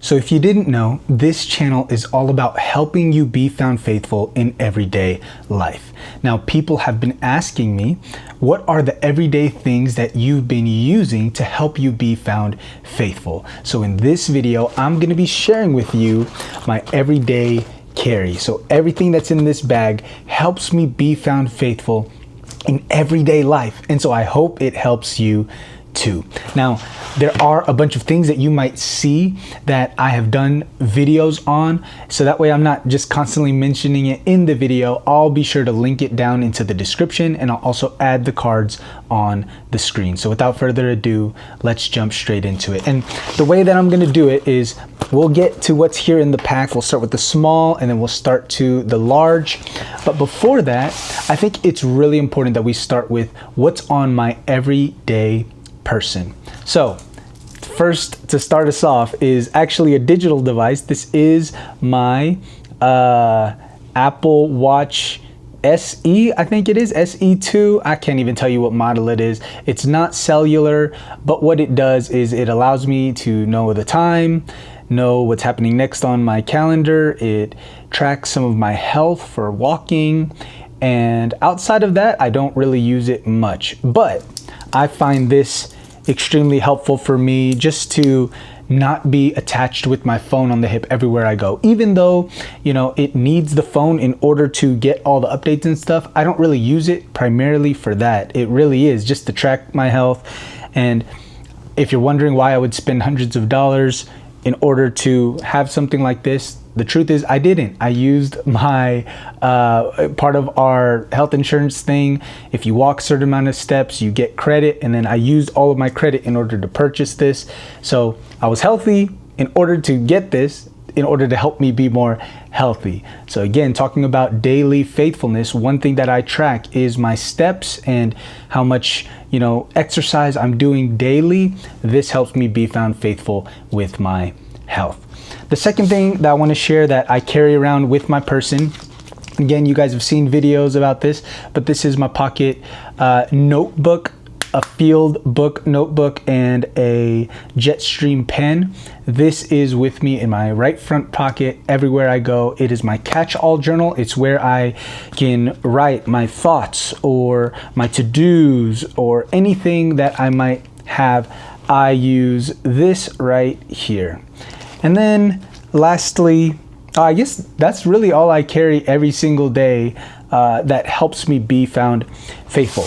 So if you didn't know, this channel is all about helping you be found faithful in everyday life. Now, people have been asking me, what are the everyday things that you've been using to help you be found faithful? So in this video, I'm going to be sharing with you my everyday carry. So everything that's in this bag helps me be found faithful in everyday life. And so I hope it helps you too. Now, there are a bunch of things that you might see that I have done videos on, so that way I'm not just constantly mentioning it in the video. I'll be sure to link it down into the description, and I'll also add the cards on the screen. So without further ado, let's jump straight into it. And the way that I'm going to do it is we'll get to what's here in the pack. We'll start with the small and then we'll start to the large. But before that, I think it's really important that we start with what's on my everyday person. So first, to start us off, is actually a digital device. This is my Apple Watch SE, I think it is, SE2. I can't even tell you what model it is. It's not cellular, but what it does is it allows me to know the time, know what's happening next on my calendar. It tracks some of my health for walking, and outside of that, I don't really use it much. But I find this extremely helpful for me just to not be attached with my phone on the hip everywhere I go. Even though, you know, it needs the phone in order to get all the updates and stuff, I don't really use it primarily for that. It really is just to track my health. And if you're wondering why I would spend hundreds of dollars in order to have something like this, the truth is I didn't. I used my part of our health insurance thing. If you walk a certain amount of steps, you get credit, and then I used all of my credit in order to purchase this. So I was healthy in order to get this, in order to help me be more healthy. So again, talking about daily faithfulness, one thing that I track is my steps and how much, you know, exercise I'm doing daily. This helps me be found faithful with my health. The second thing that I want to share that I carry around with my person, again, you guys have seen videos about this, but this is my pocket notebook, a field book notebook, and a Jetstream pen. This is with me in my right front pocket everywhere I go. It is my catch-all journal. It's where I can write my thoughts or my to-dos or anything that I might have. I use this right here. And then lastly, I guess that's really all I carry every single day that helps me be found faithful.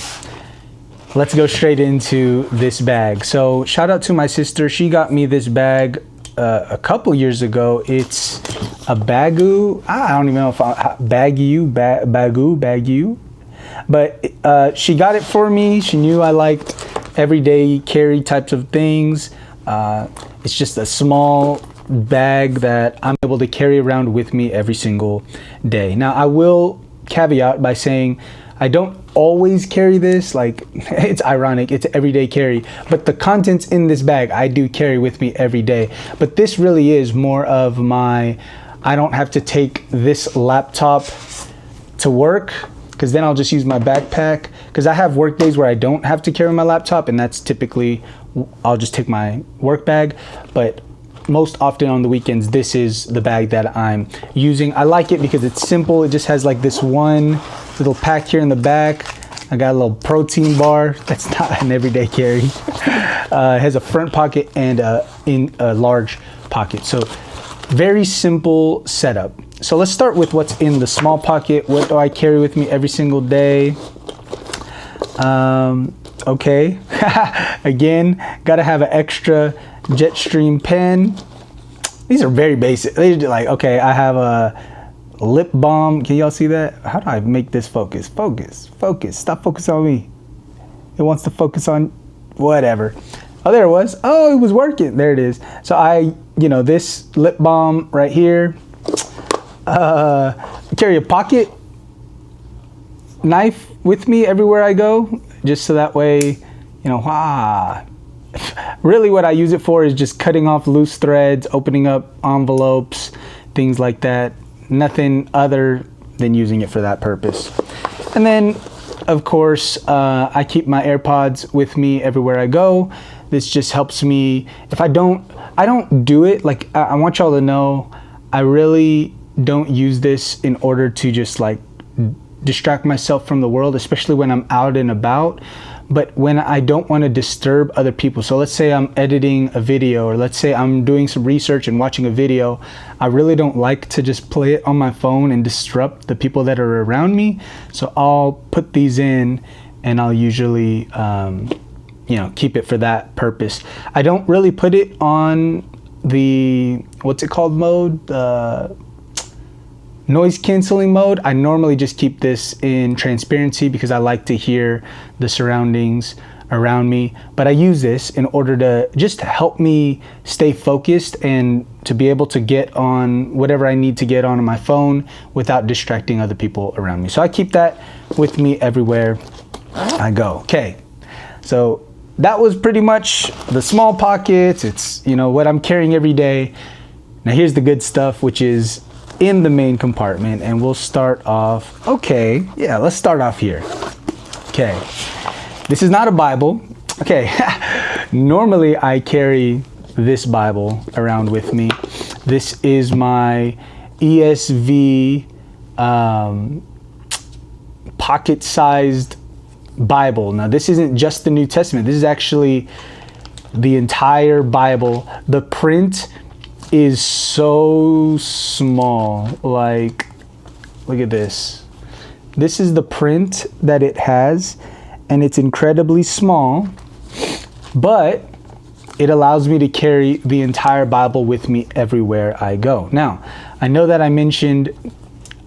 Let's go straight into this bag. So shout out to my sister. She got me this bag a couple years ago. It's a Bagu. I don't even know if Bagu. But she got it for me. She knew I liked everyday carry types of things. It's just a small bag that I'm able to carry around with me every single day. Now, I will caveat by saying I don't always carry this. Like, it's ironic, it's everyday carry, but the contents in this bag I do carry with me every day. But this really is more of my, I don't have to take this laptop to work, because then I'll just use my backpack, because I have work days where I don't have to carry my laptop, and that's typically, I'll just take my work bag. But most often on the weekends, this is the bag that I'm using. I like it because it's simple. It just has like this one little pack here in the back. I got a little protein bar. That's not an everyday carry. It has a front pocket and in a large pocket. So very simple setup. So let's start with what's in the small pocket. What do I carry with me every single day? Okay. Again, gotta have an extra Jetstream pen. These are very basic. They're like, okay, I have a lip balm. Can y'all see that? How do I make this focus? Focus. Stop focusing on me. It wants to focus on whatever. Oh, there it was. Oh, it was working. There it is. So you know, this lip balm right here. Carry a pocket knife with me everywhere I go, just so that way, you know, really what I use it for is just cutting off loose threads, opening up envelopes, things like that. Nothing other than using it for that purpose. And then, of course, I keep my AirPods with me everywhere I go. This just helps me, if I don't I don't do it, like, I want y'all to know, I really don't use this in order to just like distract myself from the world, especially when I'm out and about. But when I don't want to disturb other people, so let's say I'm editing a video, or let's say I'm doing some research and watching a video, I really don't like to just play it on my phone and disrupt the people that are around me. So I'll put these in, and I'll usually keep it for that purpose. I don't really put it on the, what's it called, mode, the noise canceling mode. I normally just keep this in transparency because I like to hear the surroundings around me. But I use this in order to just help me stay focused and to be able to get on whatever I need to get on my phone without distracting other people around me. So I keep that with me everywhere I go. Okay, so that was pretty much the small pockets. It's, what I'm carrying every day. Now here's the good stuff, which is in the main compartment, and we'll start off. Okay, yeah, let's start off here. Okay, this is not a Bible. Okay, normally I carry this Bible around with me. This is my ESV pocket-sized Bible. Now this isn't just the New Testament. This is actually the entire Bible. The print is so small. Like, look at this. This is the print that it has, and it's incredibly small, but it allows me to carry the entire Bible with me everywhere I go. Now, I know that I mentioned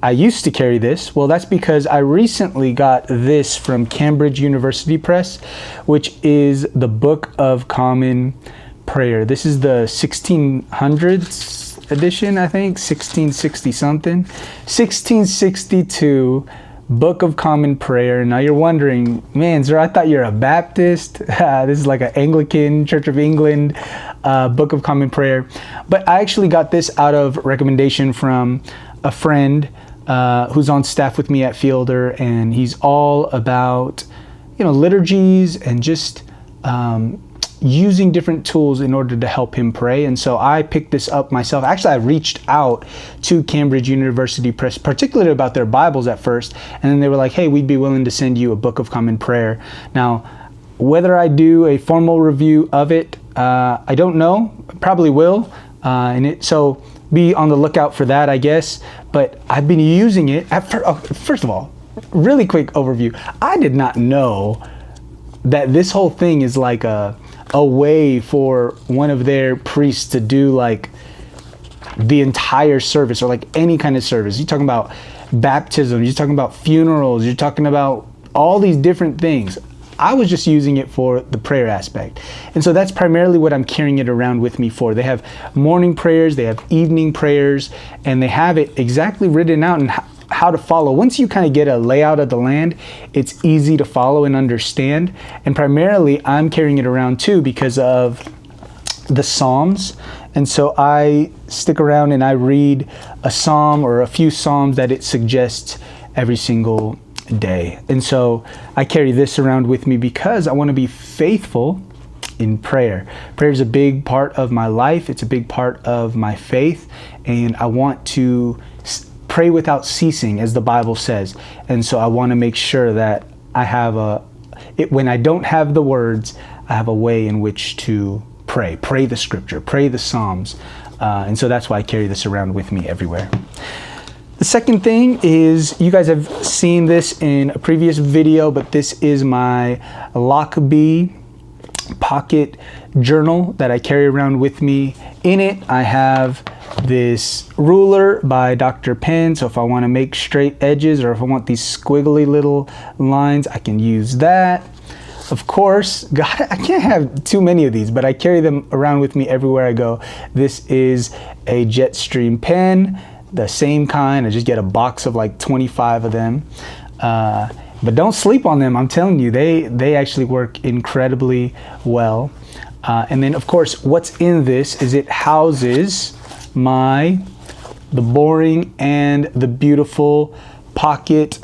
I used to carry this. Well, that's because I recently got this from Cambridge University Press, which is the Book of Common Prayer. This is the 1600s edition, I think, 1660 something. 1662 Book of Common Prayer. Now you're wondering, man, sir, I thought you're a Baptist. This is like an Anglican, Church of England Book of Common Prayer. But I actually got this out of recommendation from a friend who's on staff with me at Fielder, and he's all about, liturgies and just using different tools in order to help him pray. And so I picked this up myself. Actually, I reached out to Cambridge University Press, particularly about their Bibles at first, and then they were like, hey, we'd be willing to send you a Book of Common Prayer. Now, whether I do a formal review of it, I don't know. Probably will. So be on the lookout for that, I guess. But I've been using it. First of all, really quick overview. I did not know that this whole thing is like a way for one of their priests to do like the entire service, or like any kind of service. You're talking about baptism, you're talking about funerals, you're talking about all these different things. I was just using it for the prayer aspect. And so that's primarily what I'm carrying it around with me for. They have morning prayers, they have evening prayers, and they have it exactly written out and how to follow. Once you kind of get a layout of the land, it's easy to follow and understand. And primarily I'm carrying it around too because of the Psalms. And so I stick around and I read a psalm or a few psalms that it suggests every single day. And so I carry this around with me because I want to be faithful in prayer. Prayer is a big part of my life. It's a big part of my faith. And I want to pray without ceasing, as the Bible says. And so I want to make sure that I have when I don't have the words, I have a way in which to pray the scripture, pray the Psalms. And so that's why I carry this around with me everywhere. The second thing is, you guys have seen this in a previous video, but this is my Lochby pocket journal that I carry around with me. In it, I have this ruler by Dr. Penn. So if I want to make straight edges, or if I want these squiggly little lines, I can use that. Of course, God, I can't have too many of these, but I carry them around with me everywhere I go. This is a Jetstream pen, the same kind. I just get a box of like 25 of them. But don't sleep on them. I'm telling you, they actually work incredibly well. And then, of course, what's in this is it houses the boring and the beautiful pocket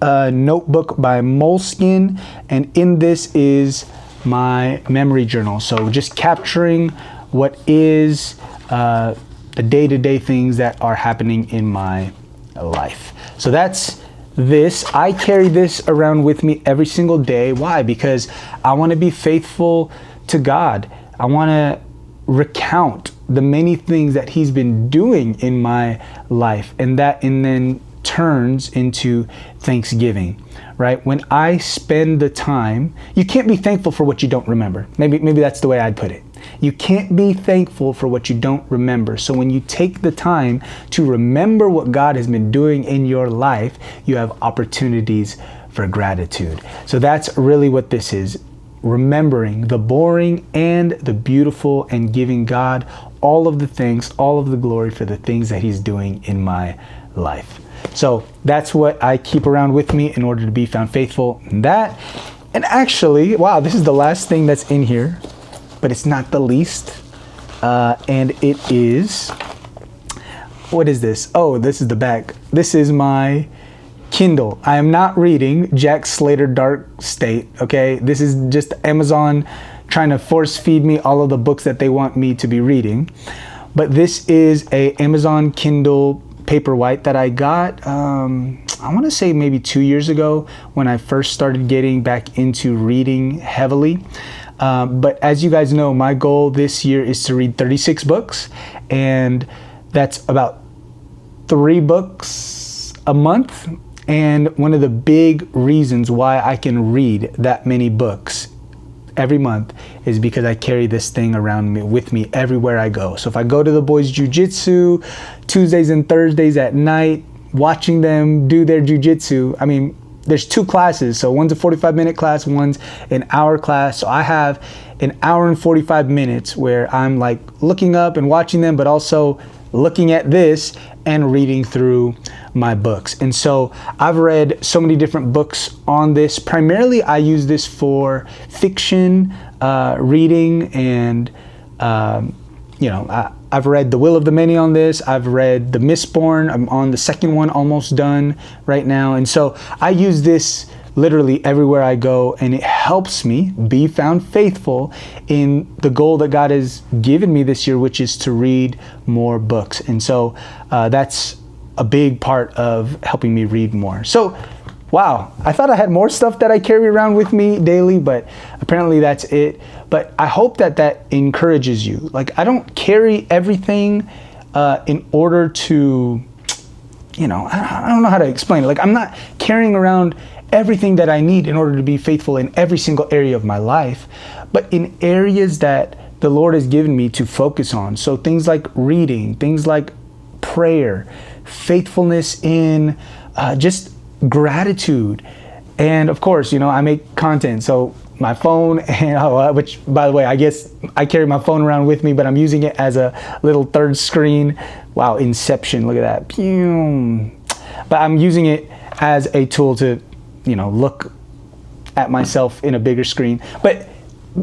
notebook by Moleskine. And in this is my memory journal. So just capturing what is the day-to-day things that are happening in my life. So that's this. I carry this around with me every single day. Why? Because I want to be faithful to God. I want to recount the many things that he's been doing in my life, and then turns into thanksgiving, right? When I spend the time, you can't be thankful for what you don't remember. Maybe that's the way I'd put it. You can't be thankful for what you don't remember. So when you take the time to remember what God has been doing in your life, you have opportunities for gratitude. So that's really what this is. Remembering the boring and the beautiful, and giving God all of the thanks, all of the glory for the things that he's doing in my life. So that's what I keep around with me in order to be found faithful in that. And actually, wow, this is the last thing that's in here, but it's not the least. And it is, what is this? Oh, this is the back. This is my Kindle. I am not reading Jack Slater Dark State, okay? This is just Amazon trying to force feed me all of the books that they want me to be reading. But this is a Amazon Kindle Paperwhite that I got, I want to say maybe 2 years ago, when I first started getting back into reading heavily. But as you guys know, my goal this year is to read 36 books, and that's about 3 books a month. And one of the big reasons why I can read that many books every month is because I carry this thing around me with me everywhere I go. So if I go to the boys' jiu-jitsu Tuesdays and Thursdays at night, watching them do their jiu-jitsu, I mean, there's 2 classes. So one's a 45-minute class, one's an hour class. So I have an hour and 45 minutes where I'm like looking up and watching them, but also looking at this and reading through my books. And so I've read so many different books on this. Primarily, I use this for fiction reading, and I've read The Will of the Many on this. I've read The Mistborn. I'm on the second one, almost done right now. And so I use this literally everywhere I go, and it helps me be found faithful in the goal that God has given me this year, which is to read more books. And so that's a big part of helping me read more. So, wow, I thought I had more stuff that I carry around with me daily, but apparently that's it. But I hope that encourages you. Like, I don't carry everything in order to, I don't know how to explain it. Like, I'm not carrying around everything that I need in order to be faithful in every single area of my life, but in areas that the Lord has given me to focus on. So things like reading, things like prayer, faithfulness in just gratitude. And of course, I make content. So my phone, which by the way, I guess I carry my phone around with me, but I'm using it as a little third screen. Wow, Inception, look at that. Pew. But I'm using it as a tool to look at myself in a bigger screen. But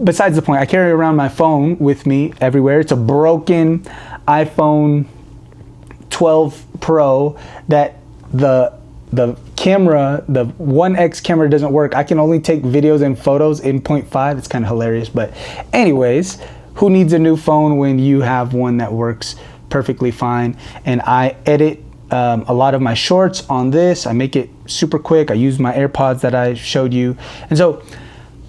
besides the point, I carry around my phone with me everywhere. It's a broken iPhone 12 Pro that the camera, the 1x camera doesn't work. I can only take videos and photos in 0.5. It's kind of hilarious. But anyways, who needs a new phone when you have one that works perfectly fine? And I edit a lot of my shorts on this. I make it super quick. I use my AirPods that I showed you. And so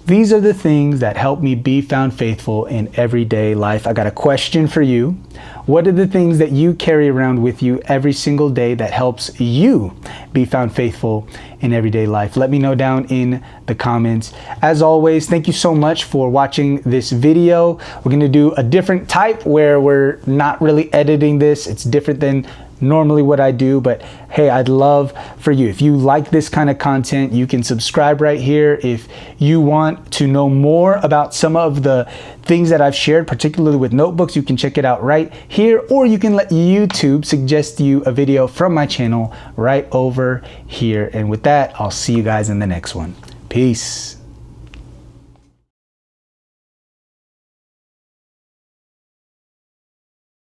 these are the things that help me be found faithful in everyday life. I got a question for you. What are the things that you carry around with you every single day that helps you be found faithful in everyday life? Let me know down in the comments. As always, thank you so much for watching this video. We're going to do a different type where we're not really editing this. It's different than normally what I do, but hey, I'd love for you, if you like this kind of content, you can subscribe right here. If you want to know more about some of the things that I've shared, particularly with notebooks, you can check it out right here, or you can let YouTube suggest you a video from my channel right over here. And with that, I'll see you guys in the next one. Peace.